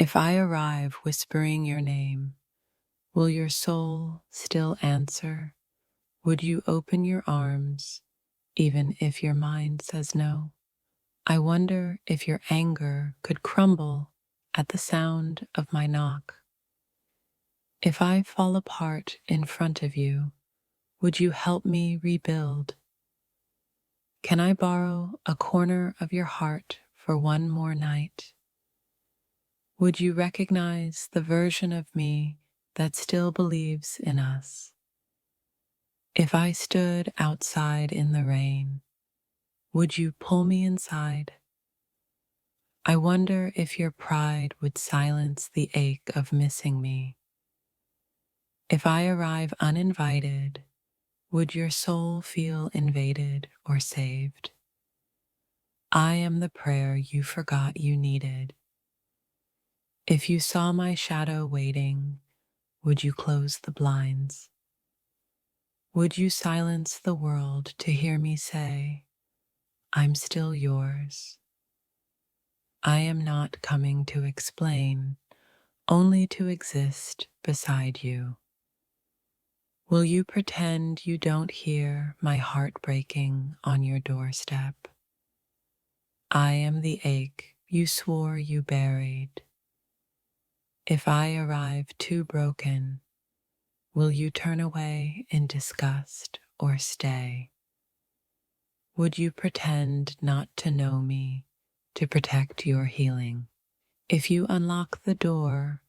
If I arrive whispering your name, will your soul still answer? Would you open your arms, even if your mind says no? I wonder if your anger could crumble at the sound of my knock. If I fall apart in front of you, would you help me rebuild? Can I borrow a corner of your heart for one more night? Would you recognize the version of me that still believes in us? If I stood outside in the rain, would you pull me inside? I wonder if your pride would silence the ache of missing me. If I arrive uninvited, would your soul feel invaded or saved? I am the prayer you forgot you needed. If you saw my shadow waiting, would you close the blinds? Would you silence the world to hear me say, I'm still yours? I am not coming to explain, only to exist beside you. Will you pretend you don't hear my heart breaking on your doorstep? I am the ache you swore you buried. If I arrive too broken, will you turn away in disgust or stay? Would you pretend not to know me to protect your healing? If you unlock the door,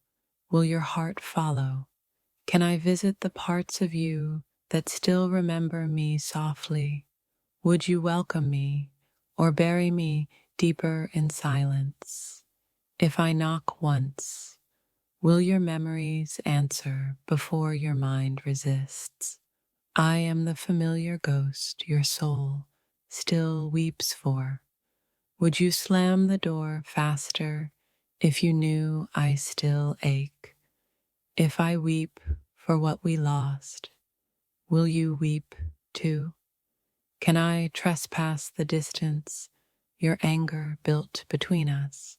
will your heart follow? Can I visit the parts of you that still remember me softly? Would you welcome me or bury me deeper in silence? If I knock once, will your memories answer before your mind resists? I am the familiar ghost your soul still weeps for. Would you slam the door faster if you knew I still ache? If I weep for what we lost, will you weep too? Can I trespass the distance your anger built between us?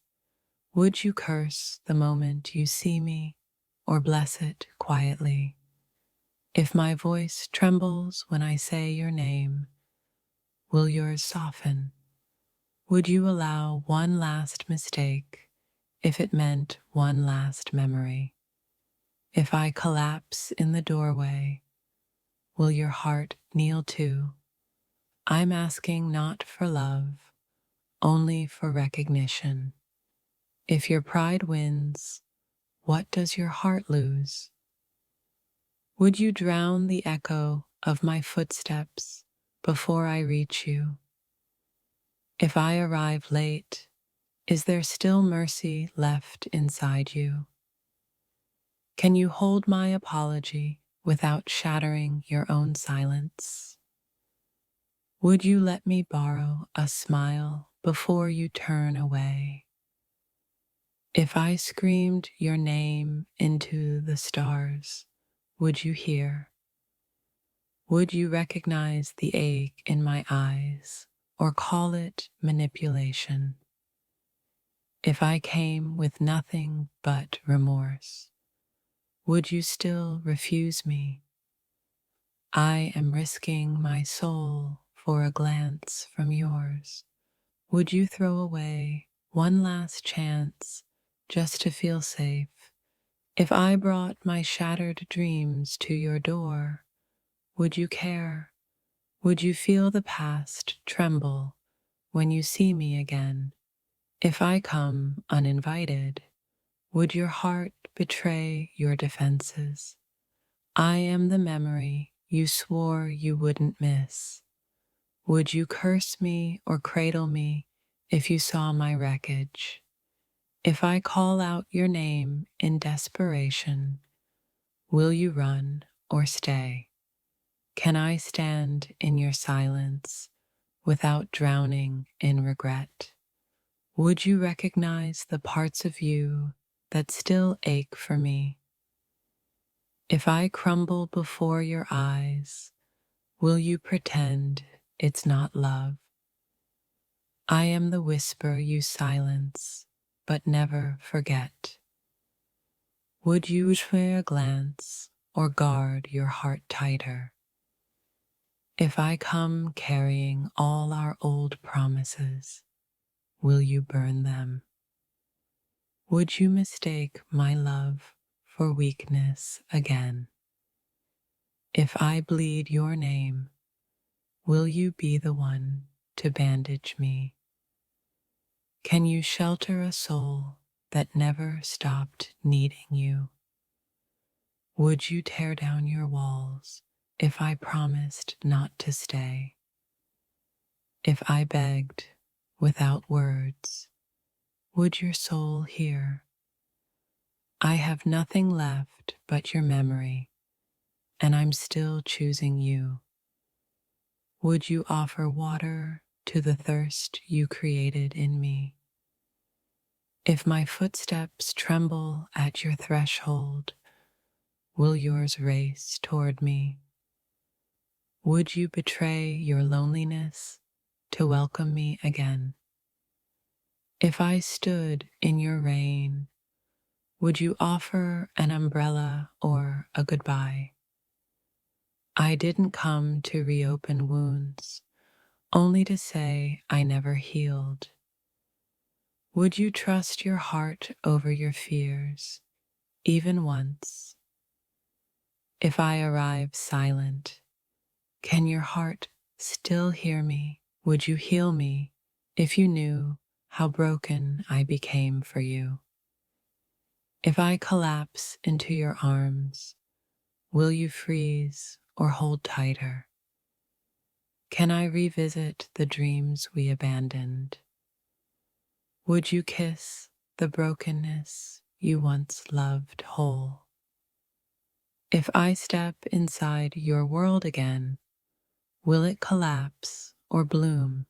Would you curse the moment you see me or bless it quietly? If my voice trembles when I say your name, will yours soften? Would you allow one last mistake if it meant one last memory? If I collapse in the doorway, will your heart kneel too? I'm asking not for love, only for recognition. If your pride wins, what does your heart lose? Would you drown the echo of my footsteps before I reach you? If I arrive late, is there still mercy left inside you? Can you hold my apology without shattering your own silence? Would you let me borrow a smile before you turn away? If I screamed your name into the stars, would you hear? Would you recognize the ache in my eyes or call it manipulation? If I came with nothing but remorse, would you still refuse me? I am risking my soul for a glance from yours. Would you throw away one last chance just to feel safe? If I brought my shattered dreams to your door, would you care? Would you feel the past tremble when you see me again? If I come uninvited, would your heart betray your defenses? I am the memory you swore you wouldn't miss. Would you curse me or cradle me if you saw my wreckage? If I call out your name in desperation, will you run or stay? Can I stand in your silence without drowning in regret? Would you recognize the parts of you that still ache for me? If I crumble before your eyes, will you pretend it's not love? I am the whisper you silence but never forget. Would you share a glance or guard your heart tighter? If I come carrying all our old promises, will you burn them? Would you mistake my love for weakness again? If I bleed your name, will you be the one to bandage me? Can you shelter a soul that never stopped needing you? Would you tear down your walls if I promised not to stay? If I begged without words, would your soul hear? I have nothing left but your memory, and I'm still choosing you. Would you offer water to the thirst you created in me? If my footsteps tremble at your threshold, will yours race toward me? Would you betray your loneliness to welcome me again? If I stood in your rain, would you offer an umbrella or a goodbye? I didn't come to reopen wounds, only to say I never healed. Would you trust your heart over your fears, even once? If I arrive silent, can your heart still hear me? Would you heal me if you knew how broken I became for you? If I collapse into your arms, will you freeze or hold tighter? Can I revisit the dreams we abandoned? Would you kiss the brokenness you once loved whole? If I step inside your world again, will it collapse or bloom?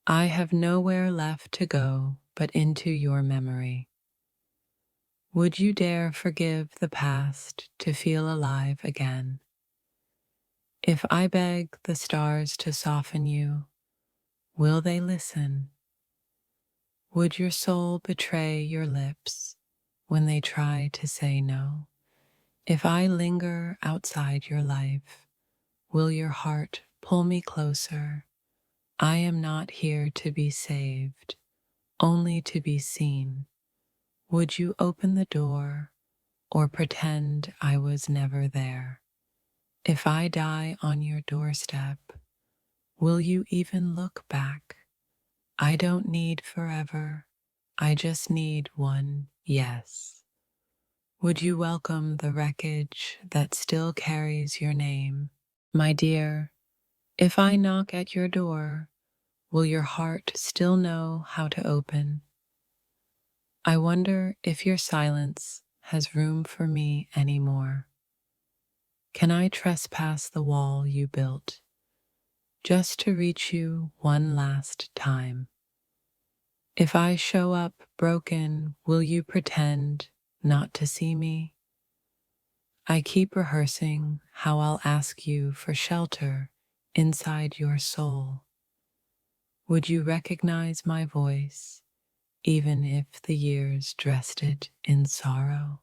I have nowhere left to go but into your memory. Would you dare forgive the past to feel alive again? If I beg the stars to soften you, will they listen? Would your soul betray your lips when they try to say no? If I linger outside your life, will your heart pull me closer? I am not here to be saved, only to be seen. Would you open the door or pretend I was never there? If I die on your doorstep, will you even look back? I don't need forever. I just need one yes. Would you welcome the wreckage that still carries your name? My dear, if I knock at your door, will your heart still know how to open? I wonder if your silence has room for me anymore. Can I trespass the wall you built just to reach you one last time? If I show up broken, will you pretend not to see me? I keep rehearsing how I'll ask you for shelter inside your soul. Would you recognize my voice, even if the years dressed it in sorrow?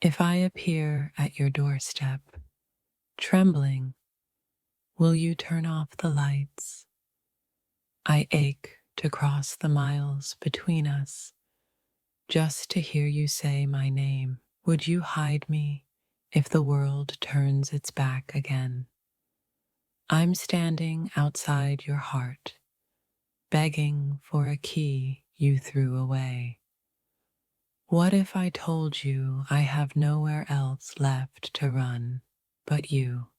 If I appear at your doorstep, trembling, will you turn off the lights? I ache to cross the miles between us, just to hear you say my name. Would you hide me if the world turns its back again? I'm standing outside your heart, begging for a key you threw away. What if I told you I have nowhere else left to run but you?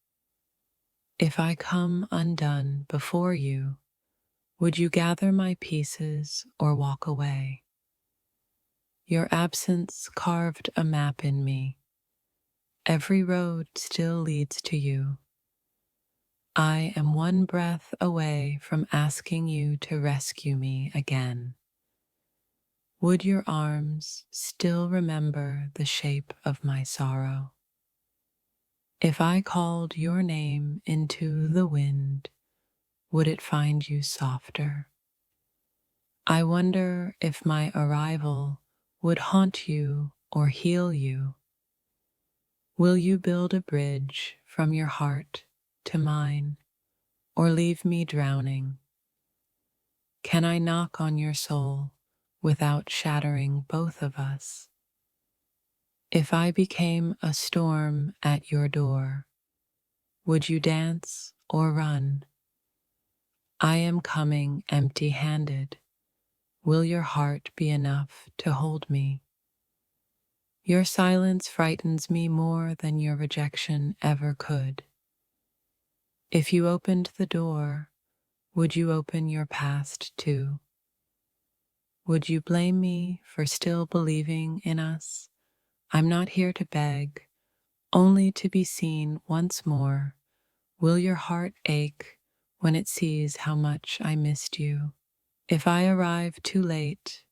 If I come undone before you, would you gather my pieces or walk away? Your absence carved a map in me. Every road still leads to you. I am one breath away from asking you to rescue me again. Would your arms still remember the shape of my sorrow? If I called your name into the wind, would it find you softer? I wonder if my arrival would haunt you or heal you? Will you build a bridge from your heart to mine, or leave me drowning? Can I knock on your soul without shattering both of us? If I became a storm at your door, would you dance or run? I am coming empty-handed. Will your heart be enough to hold me? Your silence frightens me more than your rejection ever could. If you opened the door, would you open your past too? Would you blame me for still believing in us? I'm not here to beg, only to be seen once more. Will your heart ache when it sees how much I missed you? If I arrive too late,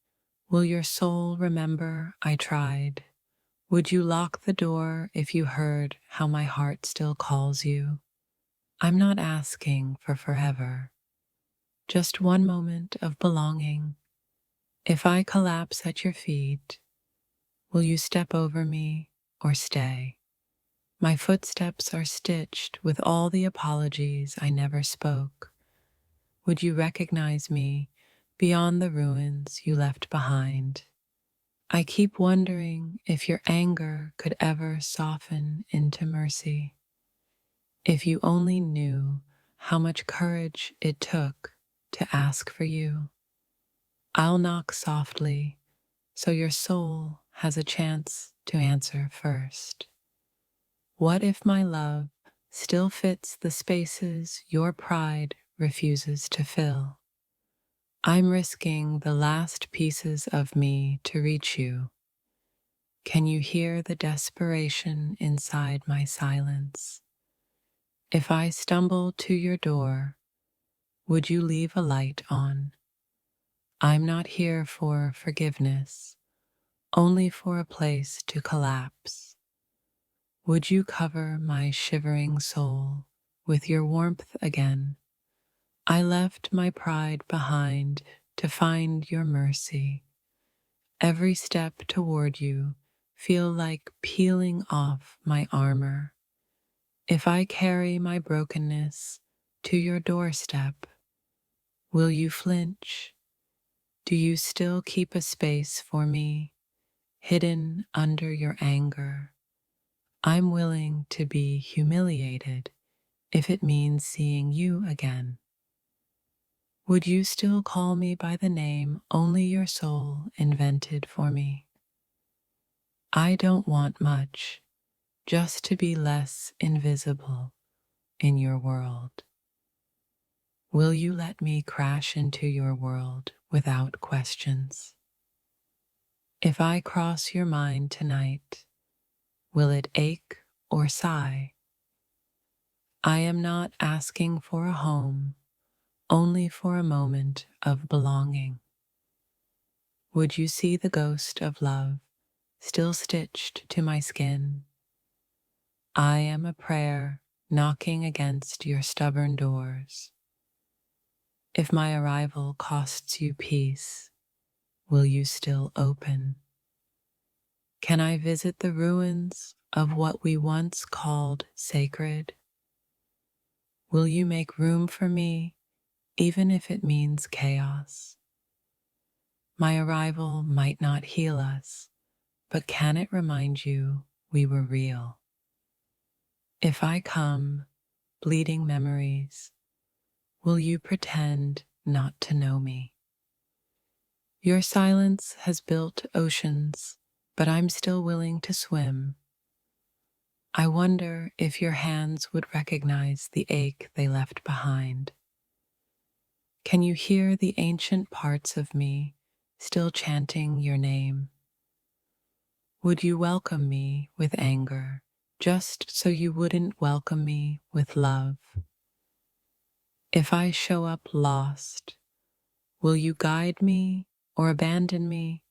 will your soul remember I tried? Would you lock the door if you heard how my heart still calls you? I'm not asking for forever, just one moment of belonging. If I collapse at your feet, will you step over me or stay? My footsteps are stitched with all the apologies I never spoke. Would you recognize me beyond the ruins you left behind? I keep wondering if your anger could ever soften into mercy. If you only knew how much courage it took to ask for you. I'll knock softly so your soul has a chance to answer first. What if my love still fits the spaces your pride refuses to fill? I'm risking the last pieces of me to reach you. Can you hear the desperation inside my silence? If I stumble to your door, would you leave a light on? I'm not here for forgiveness, only for a place to collapse. Would you cover my shivering soul with your warmth again? I left my pride behind to find your mercy. Every step toward you feel like peeling off my armor. If I carry my brokenness to your doorstep, will you flinch? Do you still keep a space for me, hidden under your anger? I'm willing to be humiliated if it means seeing you again. Would you still call me by the name only your soul invented for me? I don't want much, just to be less invisible in your world. Will you let me crash into your world without questions? If I cross your mind tonight, will it ache or sigh? I am not asking for a home, only for a moment of belonging. Would you see the ghost of love still stitched to my skin? I am a prayer knocking against your stubborn doors. If my arrival costs you peace, will you still open? Can I visit the ruins of what we once called sacred? Will you make room for me, even if it means chaos? My arrival might not heal us, but can it remind you we were real? If I come, bleeding memories, will you pretend not to know me? Your silence has built oceans, but I'm still willing to swim. I wonder if your hands would recognize the ache they left behind. Can you hear the ancient parts of me still chanting your name? Would you welcome me with anger, just so you wouldn't welcome me with love? If I show up lost, will you guide me or abandon me?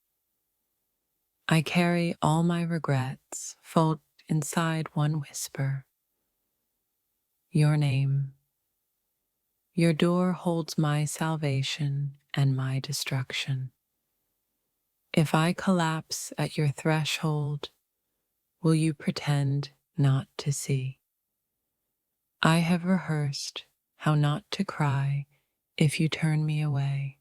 I carry all my regrets folded inside one whisper. Your name. Your door holds my salvation and my destruction. If I collapse at your threshold, will you pretend not to see? I have rehearsed how not to cry if you turn me away.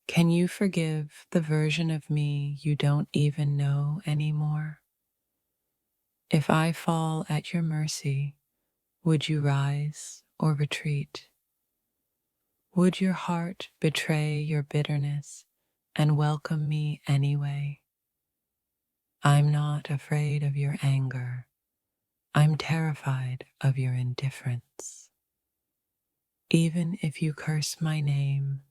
Can you forgive the version of me you don't even know anymore? If I fall at your mercy, would you rise or retreat? Would your heart betray your bitterness and welcome me anyway? I'm not afraid of your anger. I'm terrified of your indifference. Even if you curse my name,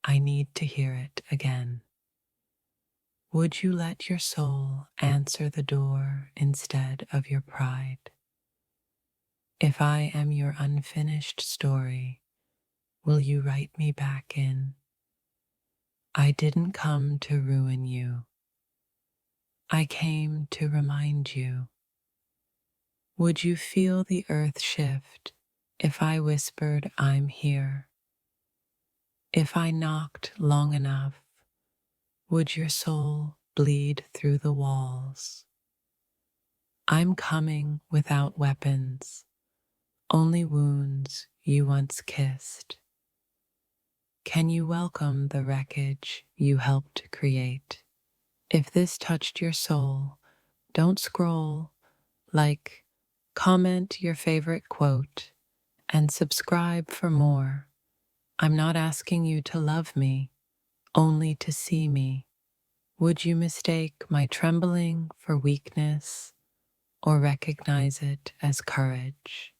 I need to hear it again. Would you let your soul answer the door instead of your pride? If I am your unfinished story, will you write me back in? I didn't come to ruin you. I came to remind you. Would you feel the earth shift if I whispered I'm here? If I knocked long enough, would your soul bleed through the walls? I'm coming without weapons, only wounds you once kissed. Can you welcome the wreckage you helped create? If this touched your soul, don't scroll, like, comment your favorite quote, and subscribe for more. I'm not asking you to love me, only to see me. Would you mistake my trembling for weakness or recognize it as courage?